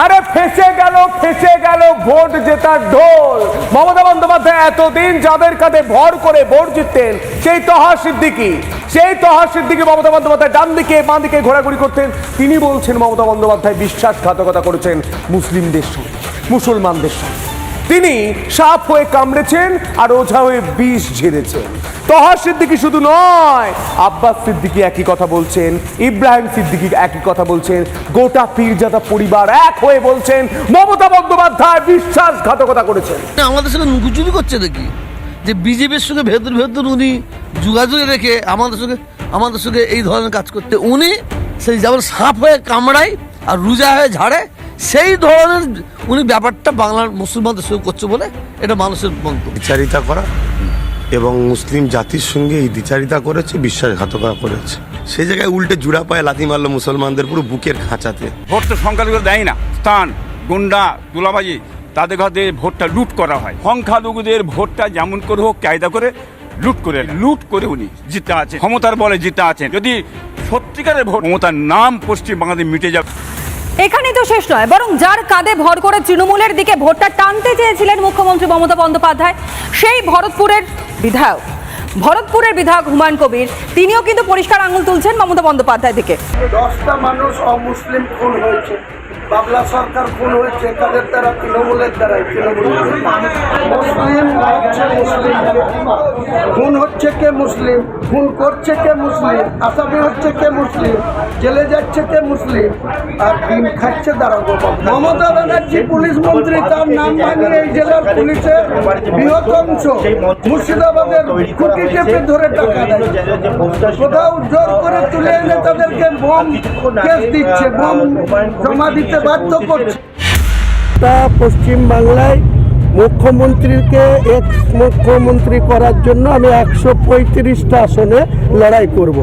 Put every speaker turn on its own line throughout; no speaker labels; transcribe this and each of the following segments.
আরে ফেসে গেল ভোট জেতার ঢোল। মমতা বন্দ্যোপাধ্যায় এতদিন যাদের কাঁধে ভর করে ভোট জিততেন, সেই তহা সিদ্দিকী মমতা বন্দ্যোপাধ্যায় ডান দিকে বাঁ দিকে ঘোরাঘুরি করতেন। তিনি বলছেন মমতা বন্দ্যোপাধ্যায় বিশ্বাসঘাতকতা করেছেন মুসলিমদের সঙ্গে, মুসলমানদের সঙ্গে। তিনি সাপ হয়ে কামড়েছেন আর ওঝা হয়ে বিষ ঝেড়েছেন। তহা সিদ্দিকী শুধু নয়, আব্বাস সিদ্দিকী একই কথা বলছেন, ইব্রাহিম সিদ্দিকী একই কথা বলছেন, গোটা পীরজাদা পরিবার এক হয়ে বলছেন মমতা বন্দ্যোপাধ্যায় বিশ্বাসঘাতকতা করেছেন।
আমাদের সঙ্গে নুকুচুরি করছে দেখি যে বিজেপির সঙ্গে ভেতর উনি যোগাযোগ রেখে আমাদের সঙ্গে এই ধরনের কাজ করতে, উনি সেই যেমন সাপ হয়ে কামড়ায় আর রোজা হয়ে ঝাড়ে, সেই ধরনের উনি ব্যাপারটা বাংলার মুসলমানদের সঙ্গে করছে বলে এটা মানুষের মন্তব্য।
দ্বিচারিতা করা এবং মুসলিম জাতির সঙ্গে এই দ্বিচারিতা করেছে, বিশ্বাসঘাতকতা করেছে। সেই জায়গায় উল্টে জুড়া পায়ে লাথি মারলো মুসলমানদের পুরো বুকের খাঁচাতে।
ভোট তো সংখ্যালঘু দেয় না, স্থান গুন্ডা দুলাবাজি তাদের কাছে ভোটটা লুট করা হয়। সংখ্যালঘুদের ভোটটা যেমন করে হোক কায়দা করে লুট করে উনি জিতে আছেন, ক্ষমতার বলে জিতে আছেন। যদি সত্যিকারের ভোট মমতার নাম পশ্চিম বাংলাদেশ মিটে যাবে।
এখানেই তো শেষ নয়, বরং যার কাঁধে ভর করে তৃণমূলের দিকে ভোটটা টানতে চেয়েছিলেন মুখ্যমন্ত্রী মমতা বন্দ্যোপাধ্যায়, সেই ভরতপুরের বিধায়ক হুমায়ুন কবির, তিনিও কিন্তু পরিষ্কার আঙুল তুলছেন মমতা বন্দ্যোপাধ্যায় থেকে।
10টা মানুষ অমুসলিম খুন হয়েছে, বাংলা সরকার খুন হয়েছে কাদের দ্বারা? তৃণমূলের দ্বারাই। মুসলিম হচ্ছে মুসলিম, খুন হচ্ছে কে মুসলিম, খুন করছে কে মুসলিম, আসামি হচ্ছে কে মুসলিম, জেলে যাচ্ছে কে মুসলিম, আর ডিম খাচ্ছে দাঁড়াবো। মমতা ব্যানার্জি পুলিশ মন্ত্রী, তার নাম ভাঙিয়ে এই জেলার পুলিশের বৃহৎ অংশ মুর্শিদাবাদের খুঁটি চেপে ধরে টাকা দেয়, কোথাও জোর করে তুলে এনে তাদেরকে বম কেস দিচ্ছে, বম জমা দিতে বাধ্য করছে। পশ্চিম বাংলায় মুখ্যমন্ত্রীকে এক্স মুখ্যমন্ত্রী করার জন্য আমি 135টা আসনে লড়াই করব।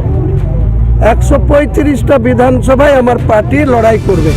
135টা বিধানসভায় আমার পার্টি লড়াই করবে।